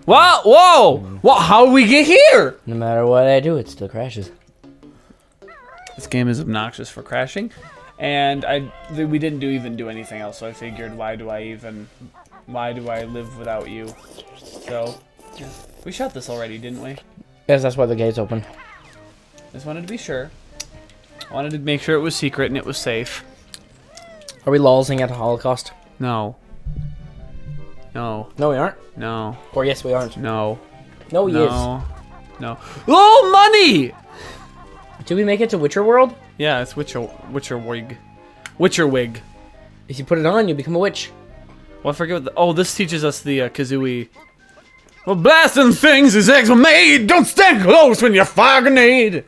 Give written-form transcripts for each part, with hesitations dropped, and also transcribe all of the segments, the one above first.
What? Whoa! What? How did we get here? No matter what I do, it still crashes. This game is obnoxious for crashing, and we didn't even do anything else. So I figured, why do I live without you? So yeah. We shot this already, didn't we? Yes, that's why the gate's open. Just wanted to be sure. I wanted to make sure it was secret and it was safe. Are we lolzing at the Holocaust? No. No. No, we aren't. No. Or yes, we aren't. No. No, he is. No. Oh, money! Did we make it to Witcherworld? Yeah, it's Witcherwig. Witcherwig. If you put it on, you become a witch. Well, I forget what oh, this teaches us the kazooie. Well, blasting things as eggs were made. Don't stand close when you fire a grenade.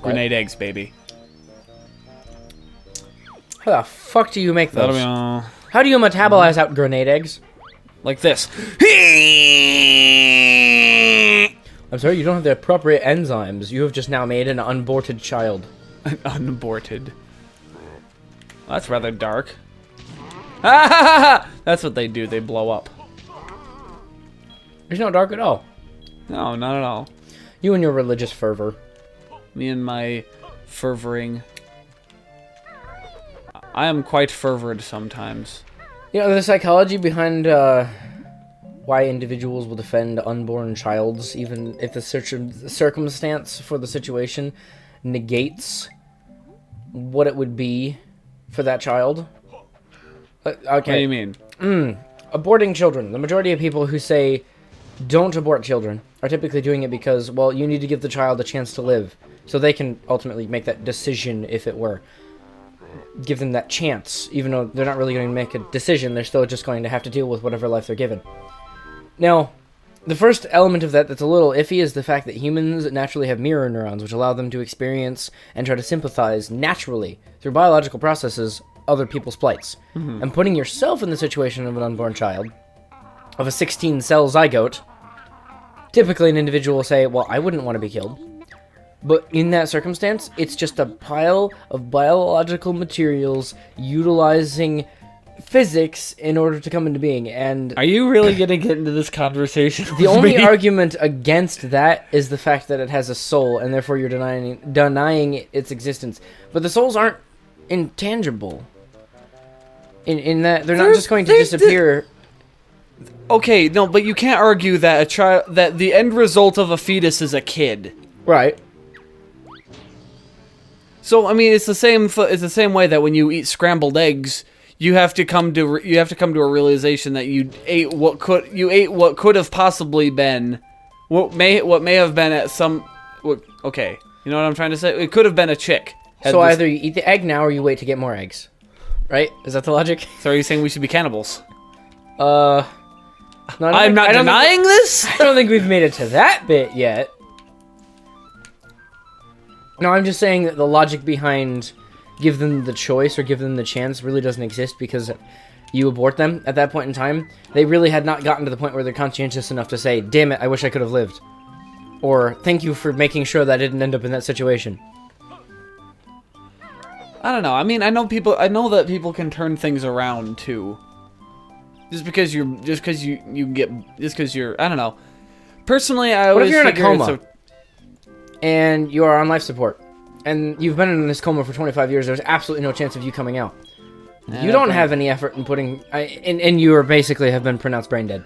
Grenade eggs, baby. How the fuck do you make those? That'll be all. How do you metabolize out grenade eggs? Like this. I'm sorry, you don't have the appropriate enzymes. You have just now made an unaborted child. Unaborted. Well, that's rather dark. That's what they do. They blow up. It's not dark at all. No, not at all. You and your religious fervor. Me and my fervoring. I am quite fervored sometimes. You know, the psychology behind why individuals will defend unborn childs, even if the circumstance for the situation negates what it would be for that child. Okay. What do you mean? Aborting children. The majority of people who say don't abort children are typically doing it because, well, you need to give the child a chance to live. So they can ultimately make that decision, if it were. Give them that chance. Even though they're not really going to make a decision, they're still just going to have to deal with whatever life they're given. Now, the first element of that that's a little iffy is the fact that humans naturally have mirror neurons, which allow them to experience and try to sympathize naturally through biological processes other people's plights. And putting yourself in the situation of an unborn child, of a 16-cell zygote, typically an individual will say, well, I wouldn't want to be killed. But in that circumstance, it's just a pile of biological materials utilizing physics in order to come into being. And Are you really going to get into this conversation? the only argument against that is the fact that it has a soul, and therefore you're denying its existence. But the souls aren't intangible. In that they're not just going to disappear. Okay, no, but you can't argue that a child that the end result of a fetus is a kid. Right. So I mean, it's the same way that when you eat scrambled eggs, you have to come to a realization that you ate what could have possibly been what may have been at some okay, you know what I'm trying to say? It could have been a chick. So either you eat the egg now or you wait to get more eggs. Right? Is that the logic? So are you saying we should be cannibals? No, I'm not denying this. I don't think we've made it to that bit yet. No, I'm just saying that the logic behind give them the choice or give them the chance really doesn't exist because you abort them at that point in time. They really had not gotten to the point where they're conscientious enough to say, damn it, I wish I could have lived. Or, thank you for making sure that I didn't end up in that situation. I don't know. I mean, I know that people can turn things around too. Just because you're, I don't know. Personally, I always figure if you're in a figure coma and you are on life support, and you've been in this coma for 25 years, there's absolutely no chance of you coming out. You don't have any effort in putting, and you are basically have been pronounced brain dead.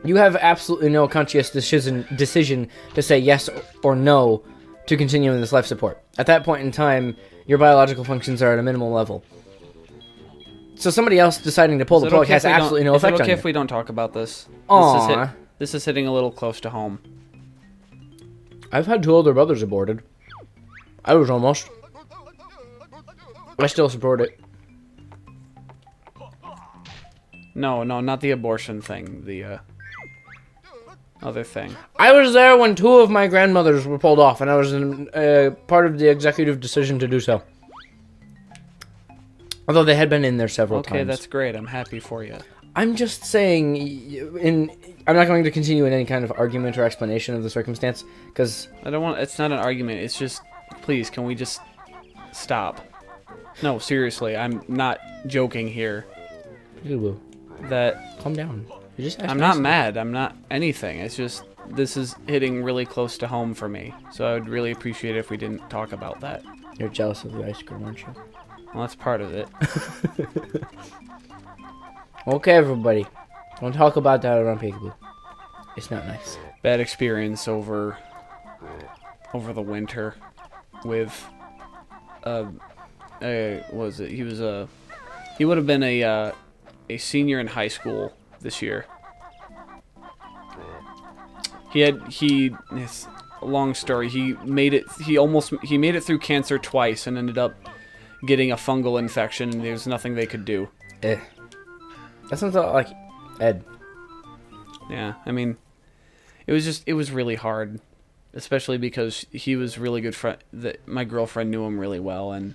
You have absolutely no conscious decision to say yes or no to continue in this life support. At that point in time, your biological functions are at a minimal level. So somebody else deciding to pull the plug has absolutely no effect on you. Is it okay if we don't talk about this? Aww. This is hitting a little close to home. I've had 2 older brothers aborted. I was almost. I still support it. No, not the abortion thing. The other thing. I was there when 2 of my grandmothers were pulled off, and I was in, part of the executive decision to do so. Although they had been in there several times. Okay, that's great. I'm happy for you. I'm just saying, I'm not going to continue in any kind of argument or explanation of the circumstance, because I don't want. It's not an argument. It's just, please, can we just stop? No, seriously, I'm not joking here. Calm down. You just I'm not mad. I'm not anything. It's just this is hitting really close to home for me. So I would really appreciate it if we didn't talk about that. You're jealous of the ice cream, aren't you? Well, that's part of it. Okay, everybody. Don't talk about that around Peekaboo. It's not nice. Bad experience over the winter with what was it? He would have been a senior in high school this year. It's a long story. He made it through cancer twice and ended up getting a fungal infection, and there's nothing they could do. That sounds like Ed. Yeah, I mean, it was really hard, especially because he was really good friend. My girlfriend knew him really well, and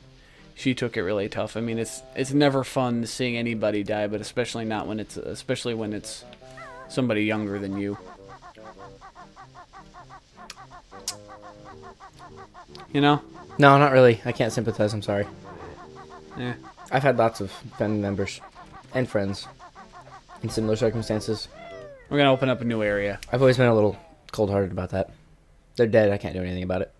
she took it really tough. I mean, it's never fun seeing anybody die, but especially when it's somebody younger than you. You know? No, not really. I can't sympathize. I'm sorry. Yeah. I've had lots of family members and friends in similar circumstances. We're gonna open up a new area. I've always been a little cold-hearted about that. They're dead. I can't do anything about it.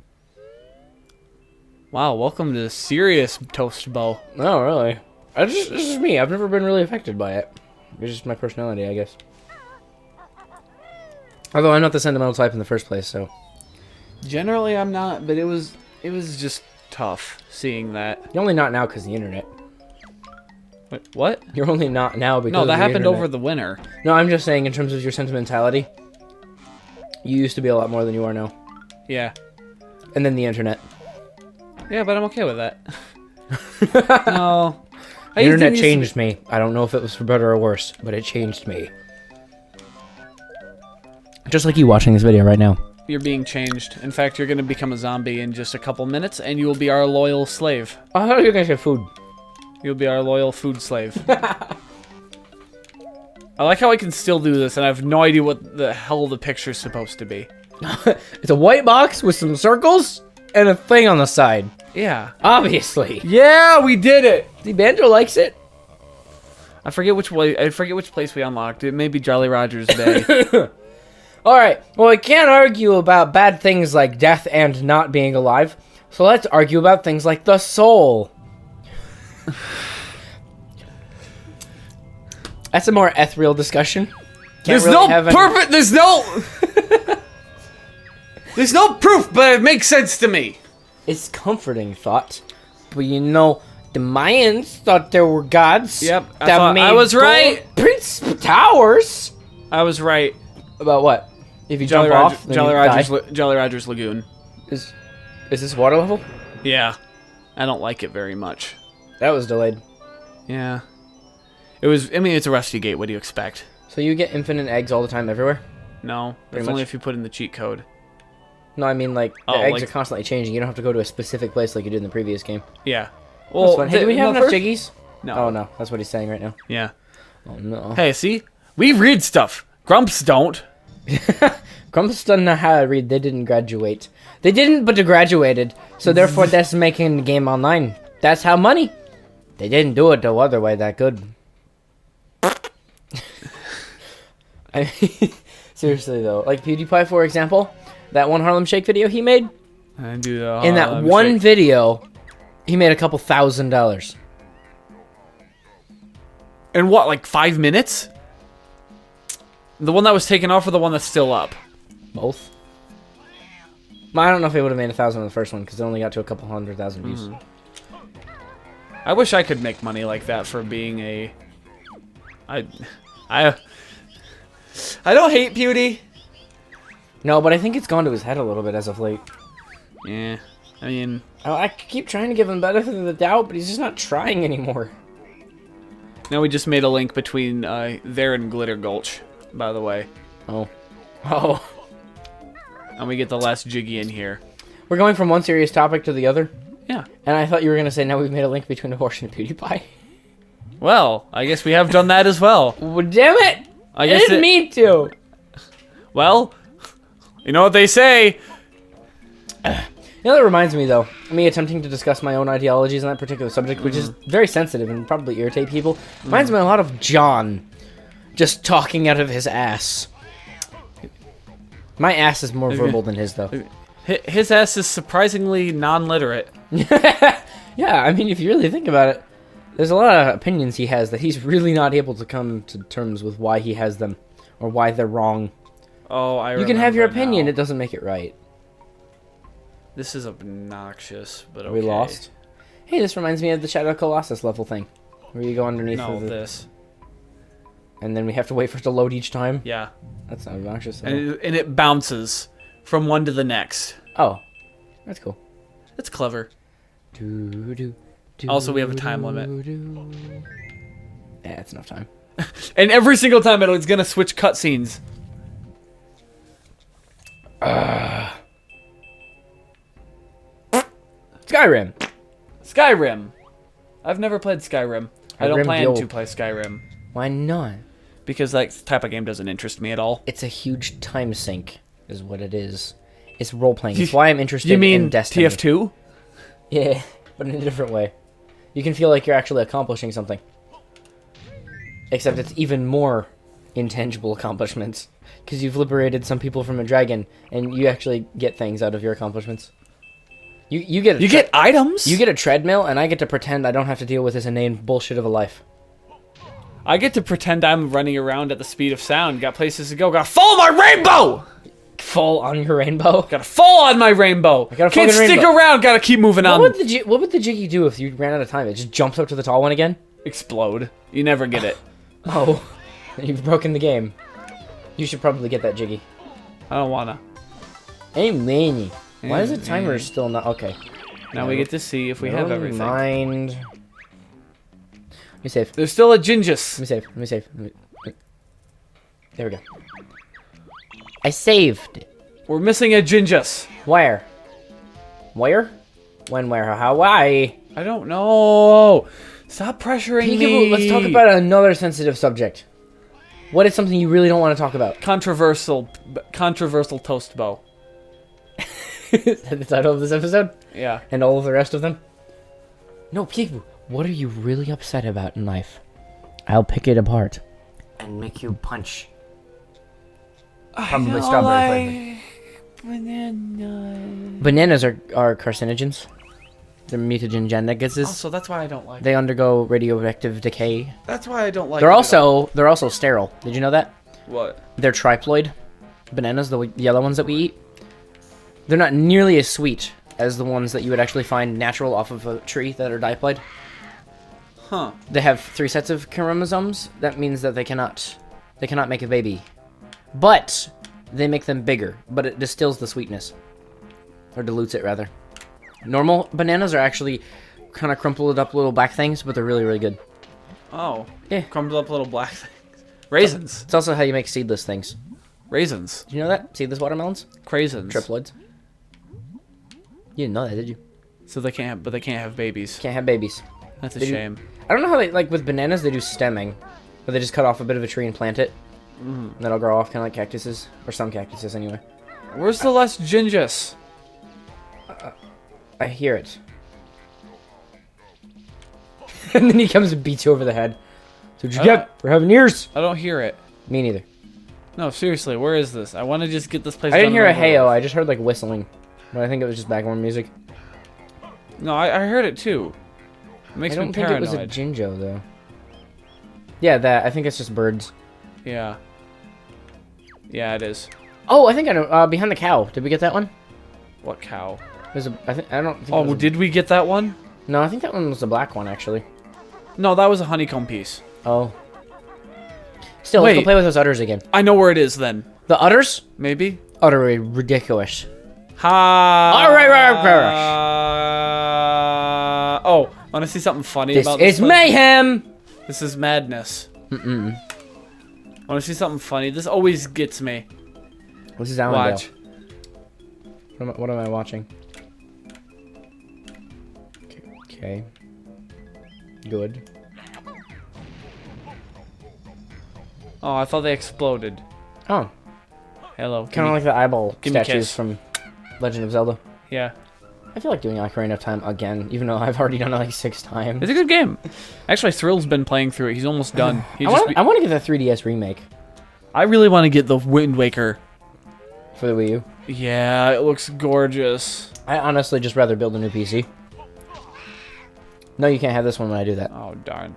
Wow, welcome to the serious Toastbo. No, really. This is me. I've never been really affected by it. It's just my personality, I guess. Although I'm not the sentimental type in the first place, so. Generally, I'm not, but it was just tough seeing that. You're only not now because of the internet. What? You're only not now because No, that of the happened internet. over the winter. No, I'm just saying in terms of your sentimentality. You used to be a lot more than you are now. Yeah. And then the internet. Yeah, but I'm okay with that. No. The internet changed me. I don't know if it was for better or worse, but it changed me. Just like you watching this video right now. You're being changed. In fact, you're going to become a zombie in just a couple minutes, and you will be our loyal slave. I thought you were going to say food. You'll be our loyal food slave. I like how I can still do this, and I have no idea what the hell the picture's supposed to be. It's a white box with some circles and a thing on the side. Yeah. Obviously. Yeah, we did it! The Banjo likes it. I forget which place we unlocked. It may be Jolly Roger's Day. Alright, well, we can't argue about bad things like death and not being alive, so let's argue about things like the soul. That's a more ethereal discussion. There's no proof, but it makes sense to me. It's comforting thought, but you know, the Mayans thought there were gods. Yep, I was right. Prince Towers. I was right. About what? If you jump off, then Jolly you Roger's die? Jolly Roger's Lagoon. Is this water level? Yeah, I don't like it very much. That was delayed. Yeah, it was. I mean, it's a rusty gate. What do you expect? So you get infinite eggs all the time, everywhere? No, Pretty that's only much. if you put in the cheat code. No, I mean like the Oh, eggs like- are constantly changing. You don't have to go to a specific place like you did in the previous game. Yeah. That's fun. Hey, do we have enough jiggies? No. Oh no, that's what he's saying right now. Yeah. Oh no. Hey, see, we read stuff. Grumps don't. Grumps doesn't know how to read. They didn't graduate. They didn't, but they graduated. So therefore, that's making the game online. That's how money. They didn't do it the other way that good. I mean, seriously though, like PewDiePie, for example, that one Harlem Shake video he made. I do the In that one video, he made a couple $1,000. In what, like 5 minutes? The one that was taken off or the one that's still up? Both. I don't know if he would have made 1,000 on the first one because it only got to a couple 100,000 views. I wish I could make money like that for being a... I don't hate Pewdie. No, but I think it's gone to his head a little bit as of late. Yeah, I mean... I keep trying to give him benefit of the doubt, but he's just not trying anymore. Now we just made a link between there and Glitter Gulch, by the way. Oh. Oh. And we get the last Jiggy in here. We're going from one serious topic to the other. Yeah. And I thought you were going to say now we've made a link between abortion and PewDiePie. Well, I guess we have done that as well. Well, damn it! I guess didn't mean to. Well, you know what they say. You know, that reminds me, though, me attempting to discuss my own ideologies on that particular subject, which is very sensitive and probably irritate people, reminds me a lot of John. Just talking out of his ass. My ass is more verbal than his, though. His ass is surprisingly non-literate. Yeah, I mean, if you really think about it, there's a lot of opinions he has that he's really not able to come to terms with why he has them, or why they're wrong. Oh, You can have your opinion, it doesn't make it right. This is obnoxious, but okay. Are we lost? Hey, this reminds me of the Shadow Colossus level thing. Where you go underneath No, of the... this. And then we have to wait for it to load each time? Yeah. That's not obnoxious. And it bounces from one to the next. Oh. That's cool. That's clever. Also, we have a time limit. Yeah, that's enough time. And every single time it's gonna switch cutscenes. Skyrim! Skyrim. I've never played Skyrim. I don't plan to play Skyrim. Why not? Because that type of game doesn't interest me at all. It's a huge time sink, is what it is. It's role-playing. It's why I'm interested in Destiny. You mean TF2? Yeah, but in a different way. You can feel like you're actually accomplishing something. Except it's even more intangible accomplishments. Because you've liberated some people from a dragon, and you actually get things out of your accomplishments. You get items? You get a treadmill, and I get to pretend I don't have to deal with this inane bullshit of a life. I get to pretend I'm running around at the speed of sound. Got places to go. Gotta follow my rainbow! Fall on your rainbow? Gotta fall on my rainbow! Can't stick around, gotta keep moving on. What would the Jiggy do if you ran out of time? It just jumps up to the tall one again? Explode. You never get it. Oh. You've broken the game. You should probably get that Jiggy. I don't wanna. Hey, man. Why is the timer still not... Okay. Now we get to see if we have everything. Mind. Let me save. There's still a Gingis. Let me save. There we go. I saved. We're missing a Gingis. Where? Where? When, where, how, why? I don't know. Stop pressuring me. Let's talk about another sensitive subject. What is something you really don't want to talk about? Controversial Toastbo. Is that the title of this episode? Yeah. And all of the rest of them? No, people. What are you really upset about in life? I'll pick it apart and make you punch. Probably strawberry flavor. Bananas are carcinogens. They're mutagen gases. So that's why I don't like. They undergo radioactive decay. That's why I don't like. They're also sterile. Did you know that? What? They're triploid bananas, the yellow ones that we eat. They're not nearly as sweet as the ones that you would actually find natural off of a tree that are diploid. Huh. They have 3 sets of chromosomes. That means that they cannot make a baby. But they make them bigger, but it distills the sweetness. Or dilutes it, rather. Normal bananas are actually kind of crumpled up little black things, but they're really, really good. Oh. Yeah. Crumpled up little black things. Raisins. It's also how you make seedless things. Raisins. Did you know that? Seedless watermelons? Craisins. Triploids. You didn't know that, did you? So they can't have babies. Can't have babies. That's a shame. I don't know how they, like with bananas, they do stemming. But they just cut off a bit of a tree and plant it. And that'll grow off kind of like cactuses. Or some cactuses, anyway. Where's the last Gingis? I hear it. And then he comes and beats you over the head. So what'd you get for having ears? I don't hear it. Me neither. No, seriously, where is this? I want to just get this place I didn't done hear a over heyo, with. I just heard like whistling. But I think it was just background music. No, I heard it too. It makes me paranoid. I don't think it was a Jinjo, though. Yeah, that. I think it's just birds. Yeah. Yeah, it is. Oh, I think I know. Behind the cow. Did we get that one? What cow? There's a. I don't think. Oh, did we get that one? No, I think that one was the black one, actually. No, that was a honeycomb piece. Oh. Still, let's go play with those udders again. I know where it is then. The udders? Maybe. Utterly ridiculous. Oh, want to see something funny about this? It's mayhem! This is madness. Want to see something funny? This always gets me. This is Allendale. Watch. What am I watching? Okay. Good. Oh, I thought they exploded. Oh. Hello. Kind of like the eyeball give me a statues kiss. from Legend of Zelda. Yeah. I feel like doing Ocarina of Time again, even though I've already done it like 6 times. It's a good game. Actually, Thrill's been playing through it. He's almost done. I want to get the 3DS remake I really want to get the Wind Waker. for the Wii U. Yeah, it looks gorgeous. I honestly just rather build a new PC. No, you can't have this one when I do that. Oh, darn.